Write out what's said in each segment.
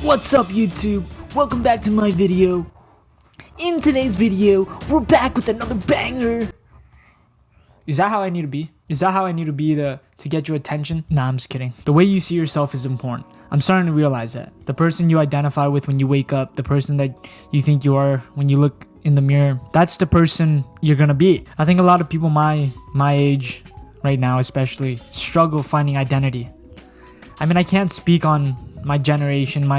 What's up, YouTube? Welcome back to my video. In today's video, we're back with another banger. Is that how I need to be? Is that how I need to be to get your attention? Nah, I'm just kidding. The way you see yourself is important. I'm starting to realize that. The person you identify with when you wake up, the person that you think you are when you look in the mirror, that's the person you're gonna be. I think a lot of people my age right now especially struggle finding identity. I mean, I can't speak on my generation,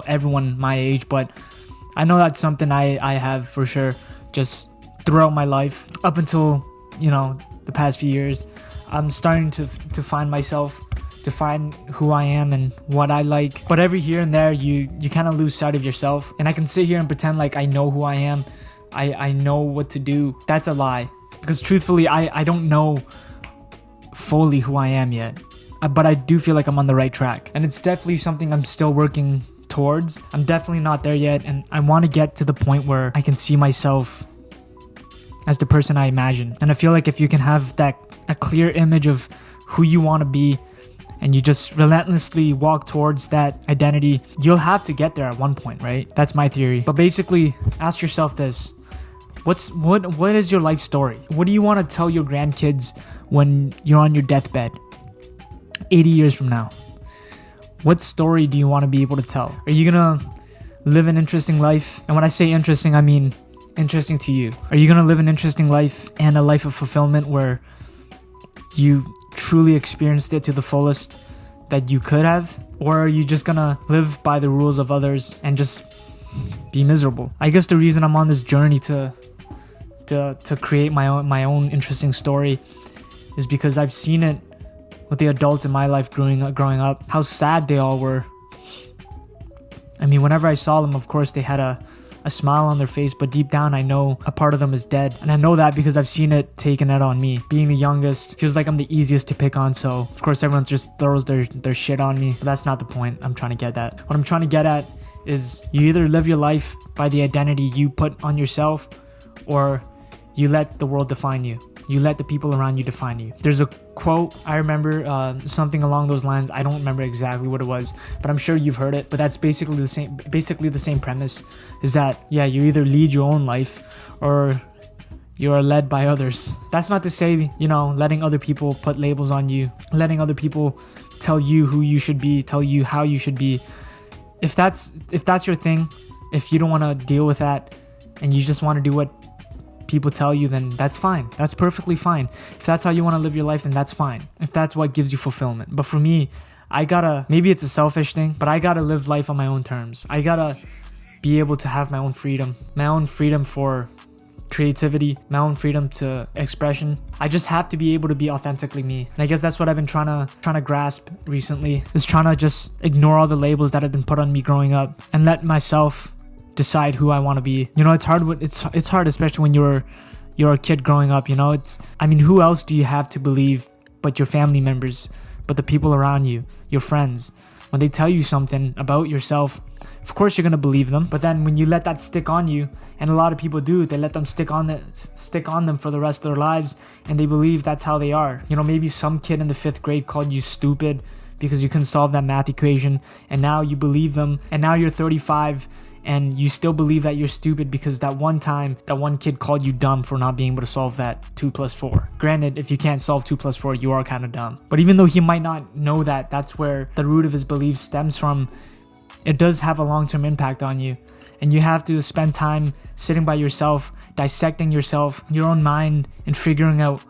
everyone my age, but I know that's something I have for sure just throughout my life up until, the past few years. I'm starting to find myself, to find who I am and what I like. But every here and there, you kind of lose sight of yourself. And I can sit here and pretend like I know who I am. I know what to do. That's a lie. Because truthfully, I don't know fully who I am yet. But I do feel like I'm on the right track. And it's definitely something I'm still working towards. I'm definitely not there yet. And I want to get to the point where I can see myself as the person I imagine. And I feel like if you can have a clear image of who you want to be, and you just relentlessly walk towards that identity, you'll have to get there at one point, right? That's my theory. But basically, ask yourself this. What is your life story? What do you want to tell your grandkids when you're on your deathbed 80 years from now? What story do you want to be able to tell? Are you gonna live an interesting life? And when I say interesting, I mean interesting to you. Are you gonna live an interesting life and a life of fulfillment where you truly experienced it to the fullest that you could have? Or are you just gonna live by the rules of others and just be miserable? I guess the reason I'm on this journey to create my own interesting story is because I've seen it with the adults in my life growing up, how sad they all were. I mean, whenever I saw them, of course, they had a smile on their face, but deep down, I know a part of them is dead. And I know that because I've seen it taken out on me. Being the youngest feels like I'm the easiest to pick on, so of course everyone just throws their shit on me. But that's not the point I'm trying to get at. What I'm trying to get at is you either live your life by the identity you put on yourself, or you let the world define you. You let the people around you define you. There's a quote, I remember something along those lines. I don't remember exactly what it was, but I'm sure you've heard it. But that's basically the same premise, is that, yeah, you either lead your own life or you are led by others. That's not to say, letting other people put labels on you, letting other people tell you who you should be, tell you how you should be. If that's your thing, if you don't want to deal with that and you just want to do what people tell you, then that's fine. That's perfectly fine. If that's how you want to live your life, then that's fine. If that's what gives you fulfillment. But for me, maybe it's a selfish thing, but I gotta live life on my own terms. I gotta be able to have my own freedom for creativity, my own freedom to expression. I just have to be able to be authentically me. And I guess that's what I've been trying to grasp recently, is trying to just ignore all the labels that have been put on me growing up and let myself decide who I want to be. It's hard. It's hard, especially when you're a kid growing up. Who else do you have to believe but your family members, but the people around you, your friends? When they tell you something about yourself, of course you're gonna believe them. But then when you let that stick on you, and a lot of people do, they let them stick on them for the rest of their lives, and they believe that's how they are. Maybe some kid in the 5th grade called you stupid because you couldn't solve that math equation, and now you believe them. And now you're 35. And you still believe that you're stupid because that one time, that one kid called you dumb for not being able to solve that 2 + 4. Granted, if you can't solve 2 + 4, you are kind of dumb. But even though he might not know that that's where the root of his belief stems from, it does have a long-term impact on you. And you have to spend time sitting by yourself, dissecting yourself, your own mind, and figuring out,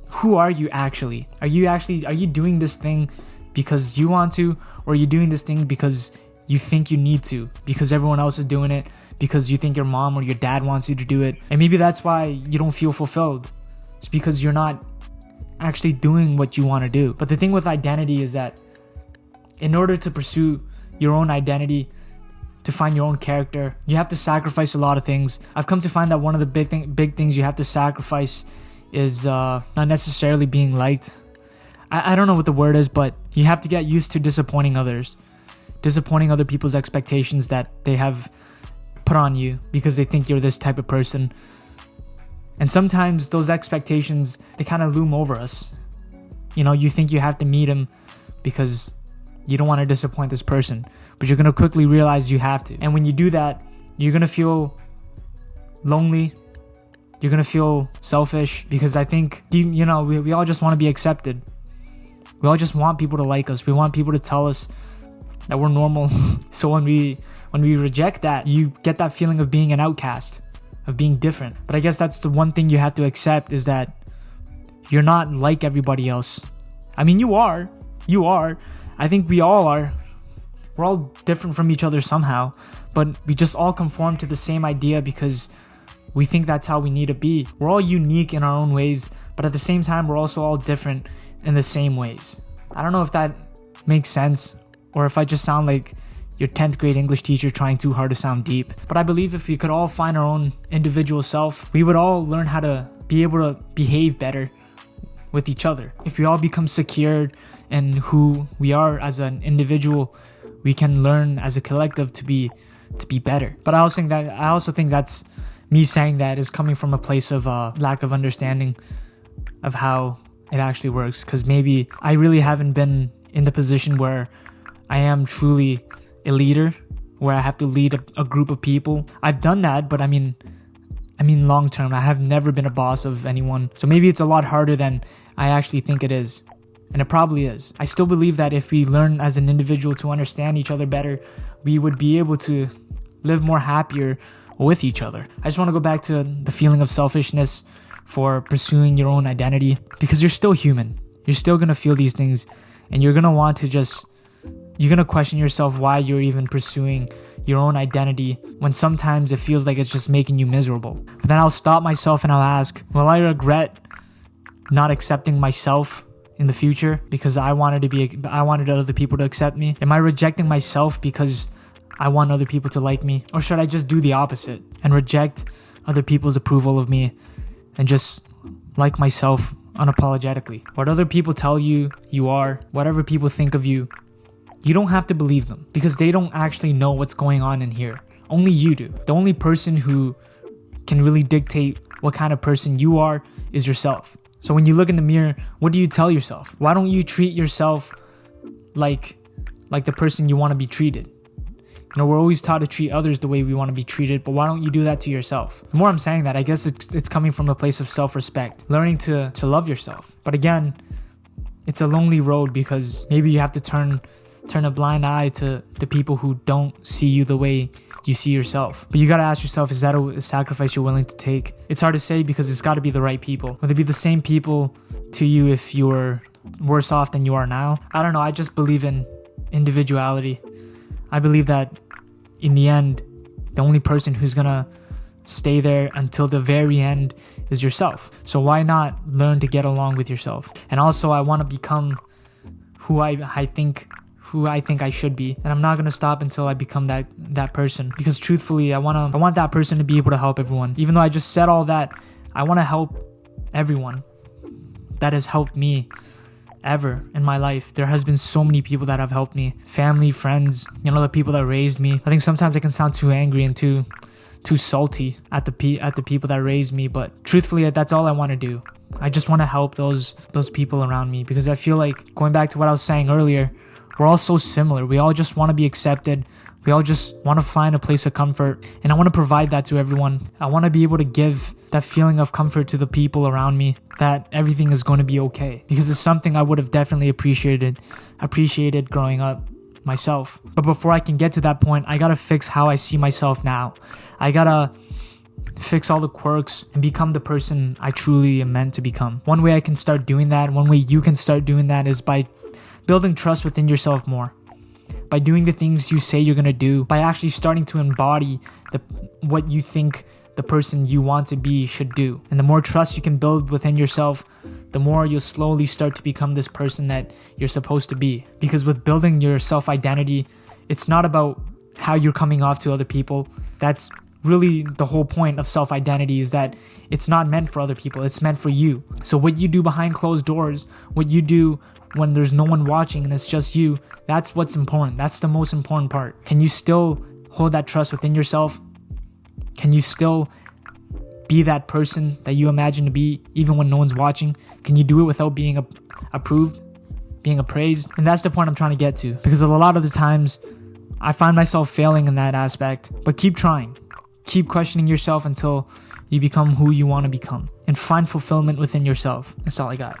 who are you actually? Are you doing this thing because you want to, or are you doing this thing because you think you need to, because everyone else is doing it, because you think your mom or your dad wants you to do it? And maybe that's why you don't feel fulfilled. It's because you're not actually doing what you want to do. But the thing with identity is that in order to pursue your own identity, to find your own character, you have to sacrifice a lot of things. I've come to find that one of the big things you have to sacrifice is not necessarily being liked. I don't know what the word is, but you have to get used to disappointing other people's expectations that they have put on you because they think you're this type of person. And sometimes those expectations, they kind of loom over us. You think you have to meet them because you don't want to disappoint this person, but you're going to quickly realize you have to. And when you do that, you're going to feel lonely. You're going to feel selfish, because I think, we all just want to be accepted. We all just want people to like us. We want people to tell us that we're normal. So when we reject that, you get that feeling of being an outcast, of being different. But I guess that's the one thing you have to accept, is that you're not like everybody else. I mean, you are. I think we all are. We're all different from each other somehow, but we just all conform to the same idea because we think that's how we need to be. We're all unique in our own ways, but at the same time, we're also all different in the same ways. I don't know if that makes sense, or if I just sound like your 10th grade English teacher trying too hard to sound deep. But I believe if we could all find our own individual self, we would all learn how to be able to behave better with each other. If we all become secured in who we are as an individual, we can learn as a collective to be better. But I also think that's me saying that is coming from a place of lack of understanding of how it actually works, because maybe I really haven't been in the position where I am truly a leader, where I have to lead a group of people. I've done that, but I mean long term, I have never been a boss of anyone. So maybe it's a lot harder than I actually think it is. And it probably is. I still believe that if we learn as an individual to understand each other better, we would be able to live more happier with each other. I just want to go back to the feeling of selfishness for pursuing your own identity, because you're still human. You're still going to feel these things, and you're going to want to you're going to question yourself why you're even pursuing your own identity when sometimes it feels like it's just making you miserable. But then I'll stop myself and I'll ask, will I regret not accepting myself in the future because I wanted other people to accept me? Am I rejecting myself because I want other people to like me? Or should I just do the opposite and reject other people's approval of me and just like myself unapologetically? What other people tell you are, whatever people think of you, you don't have to believe them, because they don't actually know what's going on in here. Only you do. The only person who can really dictate what kind of person you are is yourself. So when you look in the mirror, what do you tell yourself? Why don't you treat yourself like the person you want to be treated? We're always taught to treat others the way we want to be treated, but why don't you do that to yourself? The more I'm saying that, I guess it's coming from a place of self-respect, learning to love yourself. But again, it's a lonely road, because maybe you have to turn a blind eye to the people who don't see you the way you see yourself. But you gotta ask yourself, is that a sacrifice you're willing to take? It's hard to say, because it's gotta be the right people. Would they be the same people to you if you were worse off than you are now? I don't know. I just believe in individuality. I believe that in the end, the only person who's gonna stay there until the very end is yourself. So why not learn to get along with yourself? And also, I want to become who I think I should be, and I'm not gonna stop until I become that person. Because truthfully, I want that person to be able to help everyone. Even though I just said all that, I want to help everyone that has helped me ever in my life. There has been so many people that have helped me, family, friends, the people that raised me. I think sometimes I can sound too angry and too salty at the people that raised me, but truthfully, that's all I want to do. I just want to help those people around me, because I feel like, going back to what I was saying earlier, we're all so similar. We all just want to be accepted. We all just want to find a place of comfort, and I want to provide that to everyone. I want to be able to give that feeling of comfort to the people around me, that everything is going to be okay, because it's something I would have definitely appreciated growing up myself. But before I can get to that point, I gotta fix how I see myself now. I gotta fix all the quirks and become the person I truly am meant to become. One way I can start doing that, one way you can start doing that, is by building trust within yourself more. By doing the things you say you're gonna do, by actually starting to embody what you think the person you want to be should do. And the more trust you can build within yourself, the more you'll slowly start to become this person that you're supposed to be. Because with building your self-identity, it's not about how you're coming off to other people. That's really the whole point of self-identity, is that it's not meant for other people, it's meant for you. So what you do behind closed doors, what you do when there's no one watching and it's just you, that's what's important. That's the most important part. Can you still hold that trust within yourself? Can you still be that person that you imagine to be even when no one's watching? Can you do it without being approved? being appraised. And that's the point I'm trying to get to, because a lot of the times I find myself failing in that aspect. But keep trying. Keep questioning yourself until you become who you want to become, and find fulfillment within yourself. That's all I got.